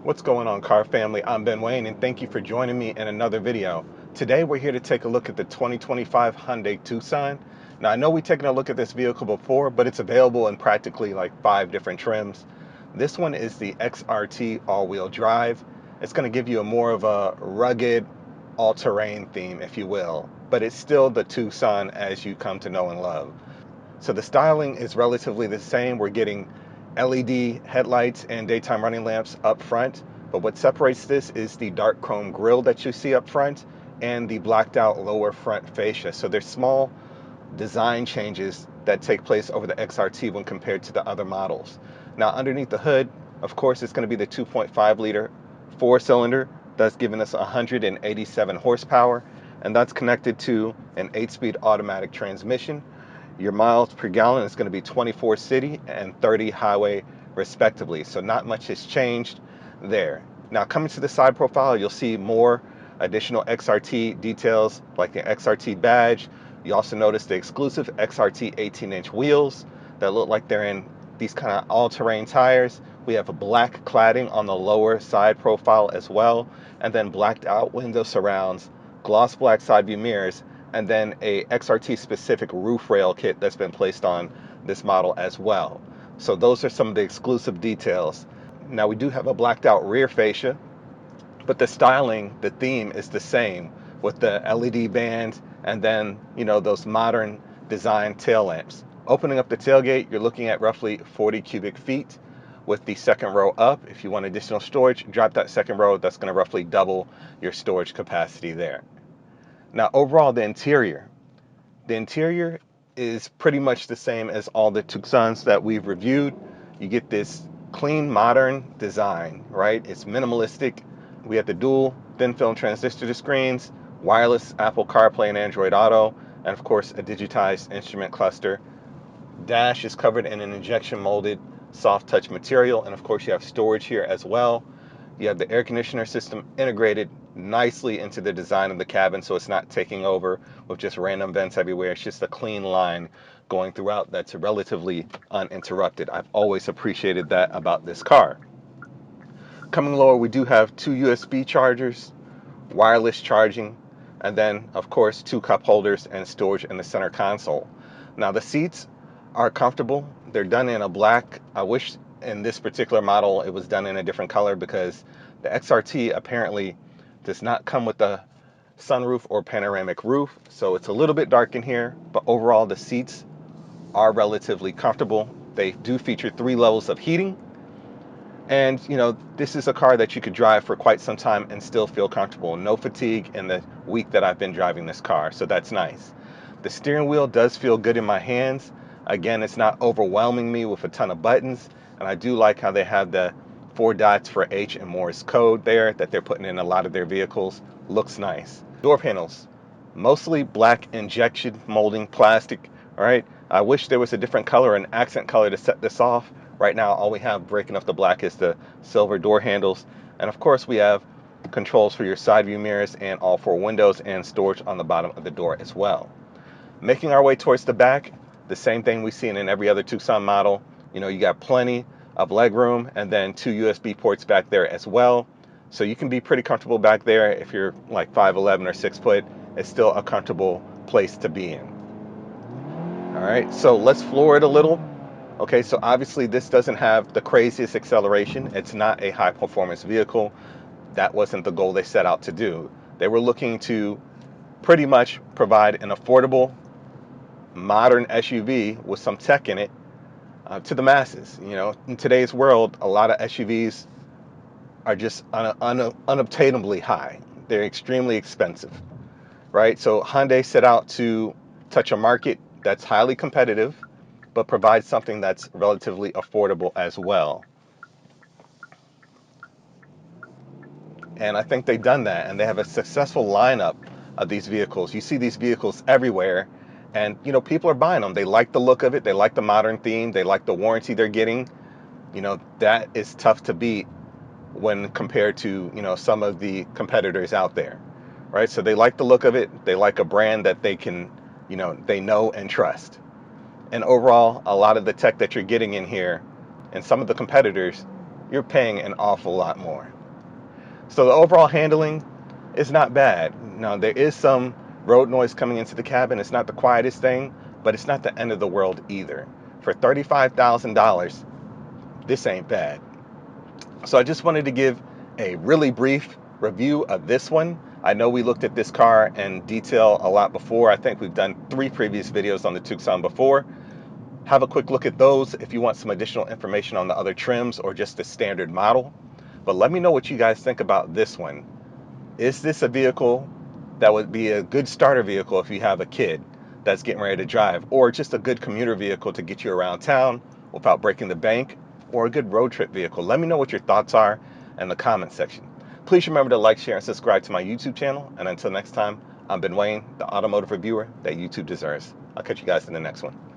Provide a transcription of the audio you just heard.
What's going on, car family? I'm Ben Wayne, and thank you for joining me in another video. Today we're here to take a look at the 2025 Hyundai Tucson. Now, I know we've taken a look at this vehicle before, but it's available in practically like 5 different trims. This one is the XRT all-wheel drive. It's going to give you a more of a rugged, all-terrain theme, if you will, but it's still the Tucson as you come to know and love. So the styling is relatively the same. We're getting LED headlights and daytime running lamps up front, but what separates this is the dark chrome grille that you see up front and the blacked out lower front fascia. So there's small design changes that take place over the XRT when compared to the other models. Now underneath the hood, of course, it's going to be the 2.5 liter 4-cylinder that's giving us 187 horsepower, and that's connected to an 8-speed automatic transmission. Your miles per gallon is going to be 24 city and 30 highway respectively, so not much has changed there. Now coming to the side profile, you'll see more additional XRT details like the XRT badge. You also notice the exclusive XRT 18-inch wheels that look like they're in these kind of all-terrain tires. We have a black cladding on the lower side profile as well, and then blacked out window surrounds, gloss black side view mirrors, and then a XRT specific roof rail kit that's been placed on this model as well. So those are some of the exclusive details. Now we do have a blacked out rear fascia, but the styling, the theme is the same with the LED band and then, those modern design tail lamps. Opening up the tailgate, you're looking at roughly 40 cubic feet with the second row up. If you want additional storage, drop that second row. That's going to roughly double your storage capacity there. Now, overall, the interior is pretty much the same as all the Tucsans that we've reviewed. You get this clean, modern design, right? It's minimalistic. We have the dual thin film transistor screens, wireless Apple CarPlay and Android Auto, and of course, a digitized instrument cluster. Dash is covered in an injection molded soft touch material, and of course, you have storage here as well. You have the air conditioner system integrated nicely into the design of the cabin, so it's not taking over with just random vents everywhere. It's just a clean line going throughout that's relatively uninterrupted. I've always appreciated that about this car. Coming lower, we do have 2 USB chargers, wireless charging, and then of course 2 cup holders and storage in the center console. Now the seats are comfortable. They're done in a black. I wish in this particular model it was done in a different color, because the XRT apparently does not come with a sunroof or panoramic roof, so it's a little bit dark in here, but overall the seats are relatively comfortable. They do feature 3 levels of heating, and this is a car that you could drive for quite some time and still feel comfortable. No fatigue in the week that I've been driving this car, so that's nice. The steering wheel does feel good in my hands. Again, it's not overwhelming me with a ton of buttons, and I do like how they have the 4 dots for H and Morse code there that they're putting in a lot of their vehicles. Looks nice. Door panels, mostly black injection molding plastic. All right, I wish there was a different color, an accent color to set this off. Right now, all we have breaking off the black is the silver door handles, and of course we have controls for your side view mirrors and all 4 windows, and storage on the bottom of the door as well. Making our way towards the back, the same thing we've seen in every other Tucson model. You got plenty of leg room, and then 2 USB ports back there as well. So you can be pretty comfortable back there. If you're like 5'11" or 6 foot, it's still a comfortable place to be in. All right, so let's floor it a little. Okay, so obviously this doesn't have the craziest acceleration. It's not a high performance vehicle. That wasn't the goal they set out to do. They were looking to pretty much provide an affordable, modern SUV with some tech in it to the masses. In today's world, a lot of SUVs are just unobtainably high. They're extremely expensive, right? So Hyundai set out to touch a market that's highly competitive, but provide something that's relatively affordable as well. And I think they've done that, and they have a successful lineup of these vehicles. You see these vehicles everywhere, and people are buying them. They like the look of it, they like the modern theme, they like the warranty they're getting. That is tough to beat when compared to some of the competitors out there, right? So they like the look of it, they like a brand that they can they know and trust. And overall, a lot of the tech that you're getting in here and some of the competitors, you're paying an awful lot more. So the overall handling is not bad. Now, there is some road noise coming into the cabin. It's not the quietest thing, but it's not the end of the world either. For $35,000, this ain't bad. So I just wanted to give a really brief review of this one. I know we looked at this car in detail a lot before. I think we've done 3 previous videos on the Tucson before. Have a quick look at those if you want some additional information on the other trims or just the standard model. But let me know what you guys think about this one. Is this a vehicle that would be a good starter vehicle if you have a kid that's getting ready to drive, or just a good commuter vehicle to get you around town without breaking the bank, or a good road trip vehicle? Let me know what your thoughts are in the comment section. Please remember to like, share, and subscribe to my YouTube channel. And until next time, I'm Ben Wayne, the automotive reviewer that YouTube deserves. I'll catch you guys in the next one.